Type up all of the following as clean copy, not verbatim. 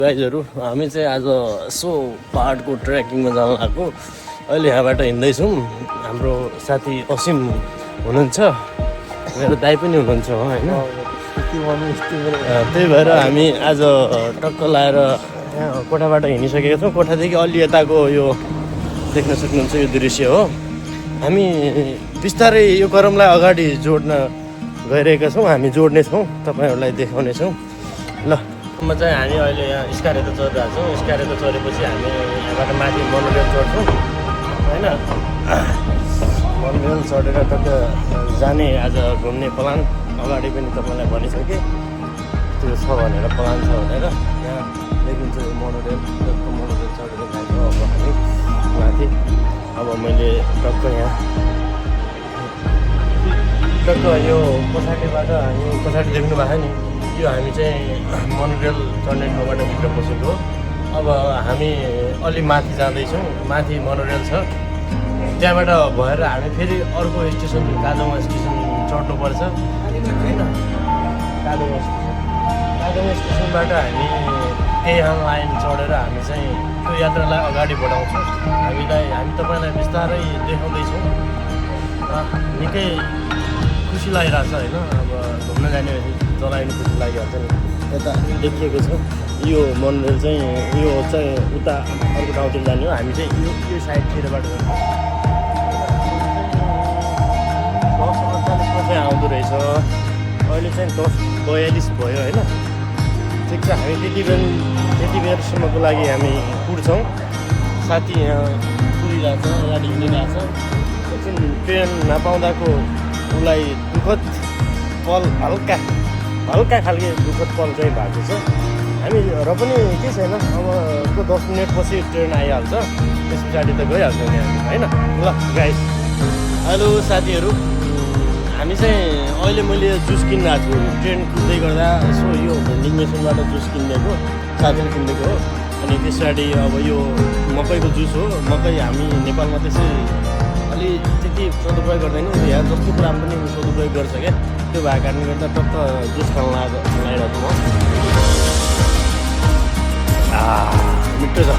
गाइजहरू हामी चाहिँ आज यसो पहाडको ट्रेकिङमा जान लागेको। अहिले यहाँबाट हिँड्दैछौँ। हाम्रो साथी असिम हुनुहुन्छ, मेरो दाइ पनि हुनुहुन्छ होइन। त्यही भएर हामी आज टक्क लाएर यहाँ कोठाबाट हिँडिसकेका छौँ। कोठादेखि अलि यताको यो देख्न सक्नुहुन्छ यो दृश्य हो। हामी बिस्तारै यो क्रमलाई अगाडि जोड्न गइरहेका छौँ। हामी जोड्नेछौँ, तपाईँहरूलाई देखाउनेछौँ। ल म चाहिँ हामी अहिले यहाँ स्कारेतो चढिरहेको छौँ। स्कारेतो चढेपछि हामी यहाँबाट माथि मोनोरेल चढ्छौँ होइन। मोनोरेल चढेर टक्क जाने आज घुम्ने प्लान अगाडि पनि तपाईँलाई भनिसकेँ, त्यो छ भनेर प्लान छ भनेर। यहाँ देखिन्छ यो मोनोरेल, टक्क मोनोरेल चढेर जान्छौँ अब हामी माथि। अब मैले टक्क यहाँ टक्क यो पछाडिबाट हामी पछाडि देख्नु भएको नि, यो हामी चाहिँ मोनोरेल चढ्ने ठाउँबाट भित्र पसेको हो। अब हामी अलि माथि जाँदैछौँ। माथि मोनोरेल छ, त्यहाँबाट भएर हामी फेरि अर्को स्टेसन काजोङमा स्टेसन चढ्नुपर्छ होइन। काजोङ स्टेसनबाट हामी तेहाङ लाइन चढेर हामी चाहिँ त्यो यात्रालाई अगाडि बढाउँछौँ। हामी तपाईँलाई बिस्तारै देखाउँदैछौँ। निकै खुसी लागिरहेछ होइन। अब घुम्न जाने चलाइनु खुसी लागिहाल्छ नि। यता देखिएको छ यो मोनोरेल चाहिँ, यो चाहिँ उता अर्को ठाउँतिर जाने हो। हामी चाहिँ यो साइडतिरबाट जान्छौँ। 10:48 चाहिँ आउँदो रहेछ। अहिले चाहिँ 10:42 भयो होइन। ठिक छ, हामी त्यति बेरसम्मको लागि हामी पुग्छौँ। साथी यहाँ पुगिरहेछ, गाडी हिँडिरहेछ। एकछिन ट्रेन नपाउँदाको उसलाई दुःखद पल, हल्का खालको दुःखद पल चाहिँ भएको छ। हामी र पनि के छैन, अब 10 मिनटपछि ट्रेन आइहाल्छ, त्यस पछाडि त गइहाल्छौँ नि हामी होइन। ल गाइस, हेलो साथीहरू, हामी चाहिँ अहिले मैले जुस किनिरहेको छु। ट्रेन कुद्दै गर्दा यसो यो भेन्डिङ मेसिनबाट जुस किनिदिएको, साथीले किनिदिएको हो। अनि त्यस पछाडि अब यो मकैको जुस हो। मकै हामी नेपालमा त्यसै अलि त्यति सदुपयोग गर्दैनौँ, यहाँ जस्तो कुरामा पनि सदुपयोग गर्छ क्या। त्यो भएको कारणले गर्दा टक्क जुस खान लागिरहेको म। मिठो छ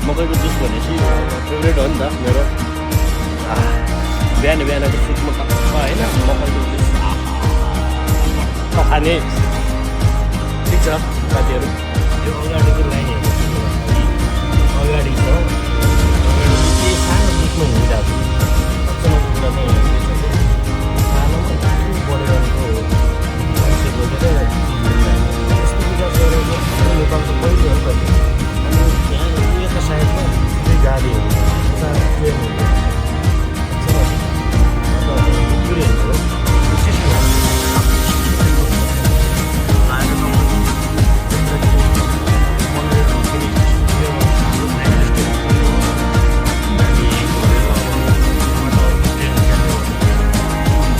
मकैको जुस भनेपछि, फेभरेट हो नि त मेरो। बिहानको सुत्नु टक्क होइन, मकैको जुस खाने। ठिक छ साथीहरू, यो अगाडिको लाइन हेर्नु, अगाडि छ के सानो बिचमा हिँडिरहेको नेपालको पहिलो हो। अनि यहाँ यता साइडमा दुई गाडीहरू ट्रेनहरू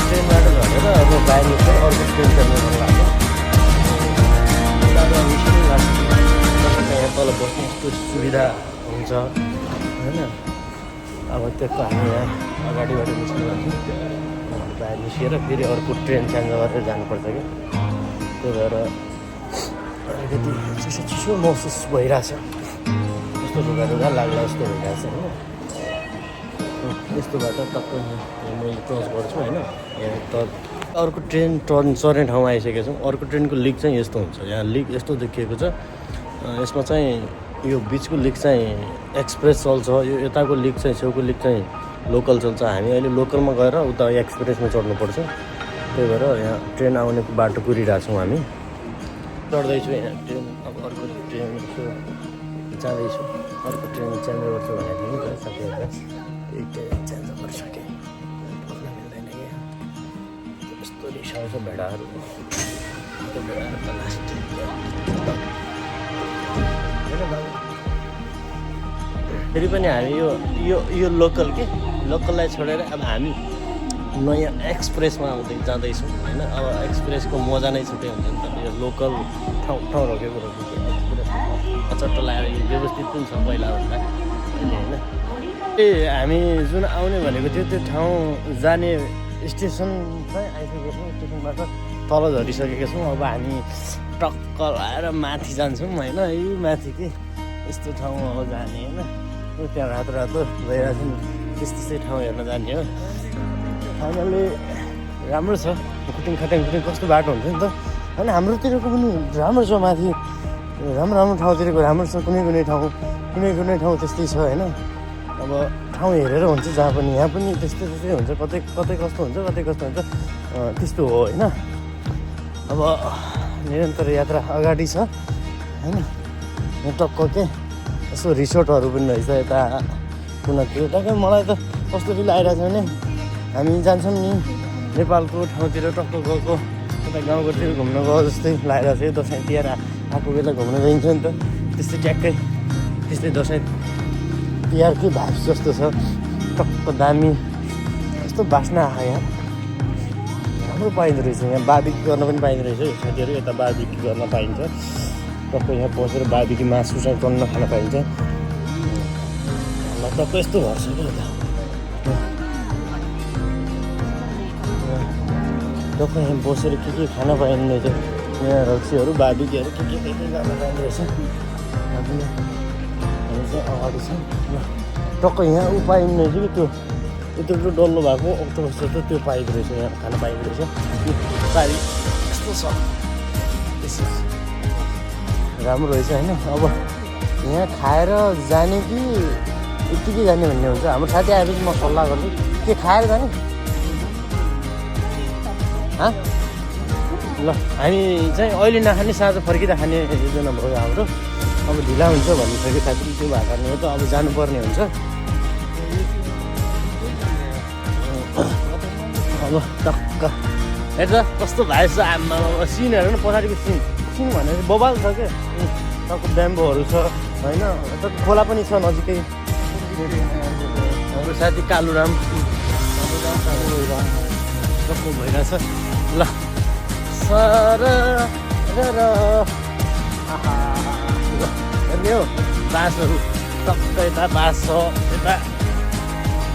ट्रेनबाट झरेर अब बाहिर निस्केर अर्को ट्रेन चढ्नु लाग्छ। यहाँ तल बस्ने यस्तो सुविधा हुन्छ होइन। अब त्यसको हामी यहाँ अगाडिबाट निस्किनु लाग्छौँ। बाहिर निस्केर फेरि अर्को ट्रेन चेन्ज गरेर जानुपर्छ क्या। त्यही भएर अलिकति चिसो महसुस भइरहेछ, यस्तो ढुगा लाग्ला जस्तो भइरहेछ होइन। यस्तो बाटो टक्क मैले क्रस गर्छु होइन। यहाँ त अर्को ट्रेन चढ्ने ठाउँमा आइसकेको छौँ। अर्को ट्रेनको लिक चाहिँ यस्तो हुन्छ, यहाँ लिक यस्तो देखिएको छ। यसमा चाहिँ यो बिचको लिक चाहिँ एक्सप्रेस चल्छ, यो यताको लिक चाहिँ छेउको लिक चाहिँ लोकल चल्छ। हामी अहिले लोकलमा गएर उता एक्सप्रेसमा चढ्नुपर्छ। त्यही भएर यहाँ ट्रेन आउने बाटो कुरिरहेछौँ हामी। चढ्दैछु यहाँ ट्रेन। अब अर्को ट्रेन जाँदैछु, अर्को ट्रेन चेन्ज गर्छु भनेको थिएँ नि त साथीहरूलाई। त्यही ट्रेन चेन्ज गरिसकेँ, बोल्न मिल्दैन क्या, यस्तो रिसाउँछ भेडाहरू। त्यो भेडाहरू त लास्ट फेरि पनि हामी यो लोकल के लोकललाई छोडेर अब हामी नयाँ एक्सप्रेसमा जाँदैछौँ होइन। अब एक्सप्रेसको मजा नै छुट्टै हुन्छ नि त। यो लोकल ठाउँ रोकेको एक्सप्रेस अचट्ट लगाएर यो व्यवस्थित पनि छ पहिलाभन्दा अहिले होइन। हामी जुन आउने भनेको थियो त्यो ठाउँ जाने स्टेसन चाहिँ आइसकेको छौँ। स्टेसनबाट तल झरिसकेका छौँ। अब हामी टक्क लाएर माथि जान्छौँ होइन। यो माथि के यस्तो ठाउँ हो जाने होइन। त्यहाँ रातो रातो भइरहेको छ नि, त्यस्तै ठाउँ हेर्न जाने हो। फाइनली राम्रो छ। खुटिङ कस्तो बाटो हुन्छ नि त होइन। हाम्रोतिरको पनि राम्रो छ, माथि राम्रो ठाउँतिरको राम्रो छ। कुनै ठाउँ त्यस्तै छ होइन। अब ठाउँ हेरेर हुन्छ जहाँ पनि। यहाँ पनि त्यस्तै हुन्छ, कतै कस्तो हुन्छ त्यस्तो हो होइन। अब निरन्तर यात्रा अगाडि छ होइन। यहाँ टक्क के यसो रिसोर्टहरू पनि रहेछ यता कुनातिर। टक्कै मलाई त कस्तो फिल आइरहेको छ भने हामी जान्छौँ नि नेपालको ठाउँतिर टक्क गएको, यता गाउँकोतिर घुम्न गयो जस्तै लागेको छ। दसैँ तिहार आएको बेला घुम्न गइन्छ नि त, त्यस्तै ट्याक्कै त्यस्तै दसैँ तिहारकै भाइब्स जस्तो छ। टक्क दामी यस्तो बास्ना आयो यहाँ। राम्रो पाइँदो रहेछ यहाँ। बार्बिक्यू गर्न पनि पाइँदो रहेछ साथीहरू। यता बार्बिक्यू गर्न पाइन्छ। टक्क यहाँ बसेर बार्बिक्यू मासुसँग टन्न खान पाइन्छ। ल टक्क यस्तो घर छ क्या यता। टक्क यहाँ बसेर के खान पाइँदो रहेछ। यहाँ रक्सीहरू बार्बिक्यूहरू के गर्न पाइँदो रहेछ। हामी चाहिँ अगाडि छ। टक्क यहाँ ऊ पाइँदो रहेछ कि त्यो यत्रो डल्लो भएको अक्टोपस जस्तो त्यो पाइँदो रहेछ। यहाँ खान पाइँदो रहेछ। त्यो पारि यस्तो छ, त्यसो राम्रो रहेछ होइन। अब यहाँ खाएर जाने कि यत्तिकै जाने भन्ने हुन्छ। हाम्रो साथी आएपछि म सल्लाह गर्छु के खाएर जाने। ल हामी चाहिँ अहिले नखाने साँझ फर्किँदा खाने योजना भयो हाम्रो। अब ढिला हुन्छ भनिसक्यो साथी, त्यो भएको कारणले त अब जानुपर्ने हुन्छ। अब टक्क हेर्छ कस्तो भएछ आमा। सिनहरू पनि पछाडिको सिन भनेर बबाल छ क्या। टक्क ब्याम्बोहरू छ होइन। खोला पनि छ नजिकै। हाम्रो साथी कालुराम टक्क भइरहेछ। ल सर हेर्ने हो बाँसहरू टक्क यता बाँस छ, यता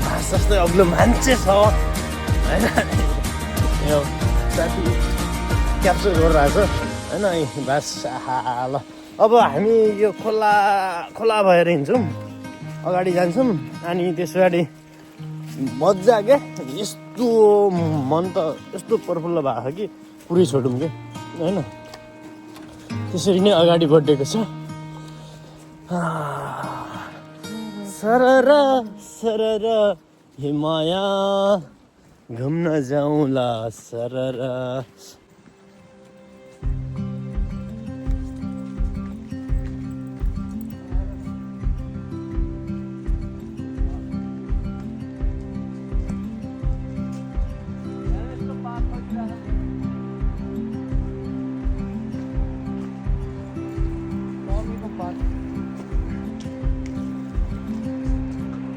बाँस जस्तै अग्लो मान्छे छ होइन। यो साथी क्याप्चर गरिरहेछ होइन बाँस। ल अब हामी यो खोला भएर हिँड्छौँ, अगाडि जान्छौँ। अनि त्यस पछाडि मजा क्या। यस्तो मन त यस्तो प्रफुल्ल भएको कि पुरै छोडौँ क्या होइन। त्यसरी नै अगाडि बढेको छ। सरर हे माया घुम्न जाउँला सरर।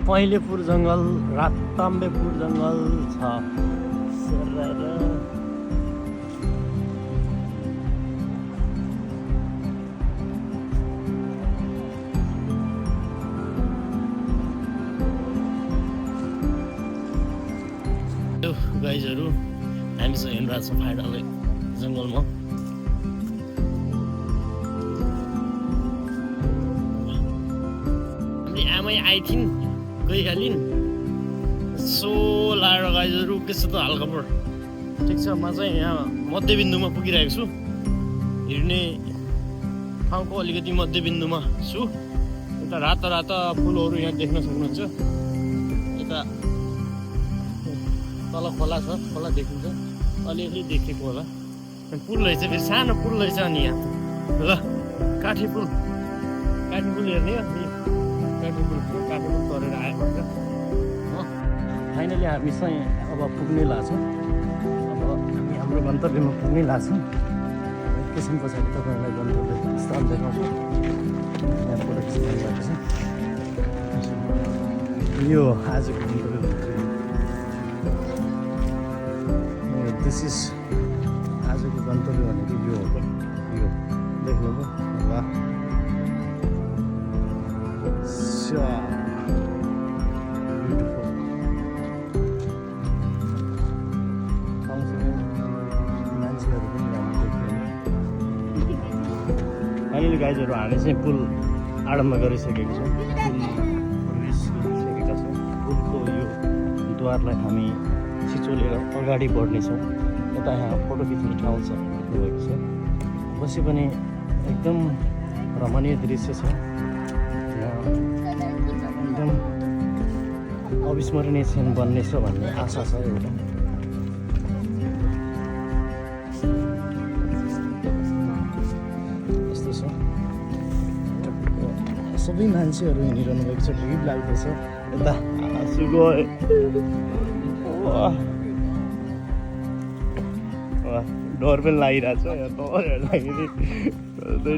पहिलेपुर जङ्गल, राताम्बेपुर जङ्गल छ। गाइजहरू हामीसँग हिँडिरहेको छौँ फाइडल जङ्गलमा। आमै आइथिन् गइहालिन् सो लाएर गाइजहरू के छ त हालखबर ठिक छ। म चाहिँ यहाँ मध्यबिन्दुमा पुगिरहेको छु। हिँड्ने ठाउँको अलिकति मध्यबिन्दुमा छु। यता राता फुलहरू यहाँ देख्न सक्नुहुन्छ। यता तल खोला छ, खोला देखिन्छ अलिअलि देखेको होला। पुल रहेछ, फेरि सानो पुल रहेछ। अनि यहाँ ल काठी पुल हेर्ने हो। काठी पुल तरेर आएको हुन्छ। फाइनली हामी चाहिँ अब पुग्ने लाग्छौँ। अब हामी हाम्रो गन्तव्यमा पुग्ने लाग्छौँ। एकैछिन पछाडि तपाईँहरूलाई गन्तव्य स्थल देखाउँछु। यहाँ फोटो खिच्नु भएको छ। यो आजको गन्तव्य दिस इज आजको गन्तव्य भनेको यो हो। यो देख्नुभयो वाह। मान्छेहरू गाइजहरू हामी चाहिँ पुल आरम्भ गरिसकेको छौँ। प्रवेश गरिसकेका छौँ। पुलको यो द्वारलाई हामी छिचोलेर अगाडि बढ्नेछौँ। यता यहाँ फोटो खिच्ने ठाउँ छ भएको छ। पछि पनि एकदम रमणीय दृश्य छ। यहाँ एकदम अविस्मरणीय क्षण बन्नेछ भन्ने आशा छ एउटा। यस्तो छ। सबै मान्छेहरू हिँडिरहनु भएको छ। भिड लाग्दैछ। यता आँसु गयो। डर पनि लागिरहेछ। यहाँ तलहरूलाई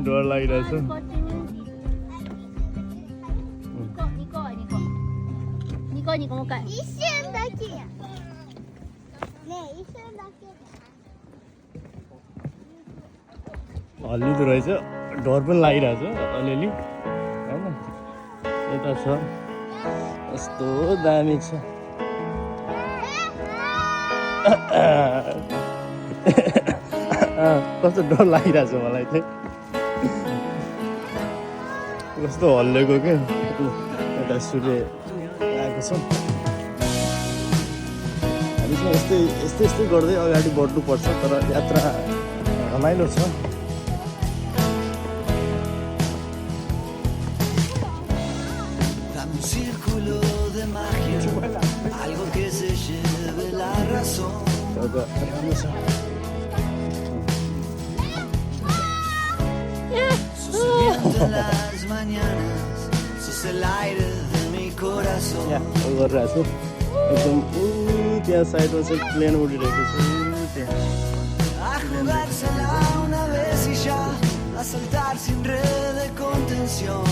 डर लागिरहेछ। हल्लिँदो रहेछ। डर पनि लागिरहेछ अलिअलि होइन। यता छ कस्तो दामी छ। कस्तो डर लागिरहेछ मलाई चाहिँ। कस्तो हल्लेको क्या। यता सूर्य आएको छ। हामी चाहिँ यस्तै गर्दै अगाडि बढ्नुपर्छ। तर यात्रा रमाइलो छ। Las mañanas sos el aire de mi corazón. गरिरहेको छु। एकदम त्यहाँ साइडमा चाहिँ प्लेन उडिरहेको छ। A jugársela una vez y ya, a saltar sin red de contención.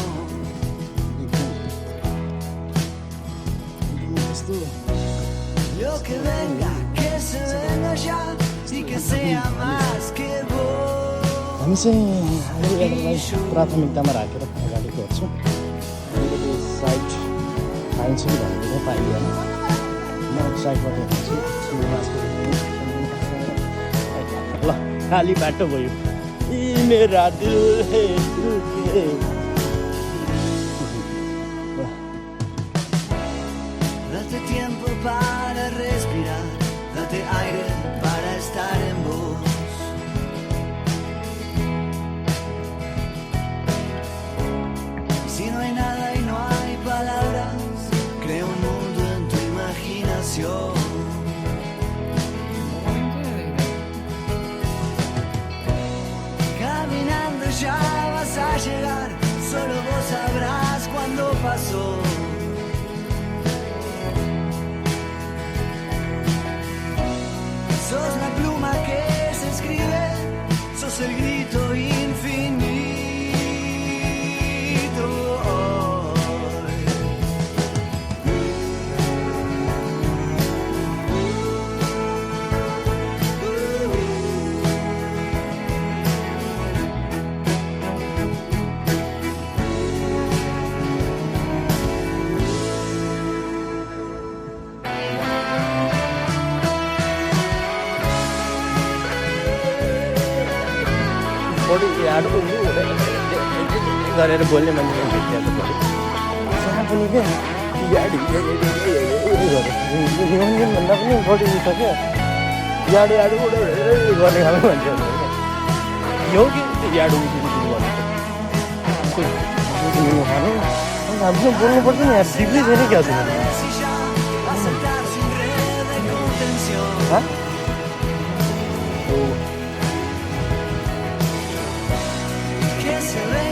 Lo que venga, que se venga ya y que sea más que vos. हामी चाहिँ हाम्रो यात्रालाई प्राथमिकतामा राखेर अगाडि बढ्छौँ। अलिकति साइड पाइन्छ कि भन्ने चाहिँ पाइँदैन। म साइडबाट हेर्छु। ल खाली बाटो भयो। यी मेरा दिल है रुके। Date tiempo para respirar, date aire para estar en vos. Si no hay nada y no hay palabras, crea un mundo en tu imaginación. Caminando ya vas a llegar, solo vos sabrás cuándo pasó. Sos la pluma que se escribe, sos el grito infinito. बढी याडो गरेर बोल्ने मान्छे भेटिया त बढी सानो पनि क्या याडी भन्दा पनि बढी छ क्या। याडो गर्ने खालको मान्छेहरू यो कि याडो खानु हामीसँग बोल्नु पर्छ नि यार। डिप्ली छैन क्या छ। Que se ve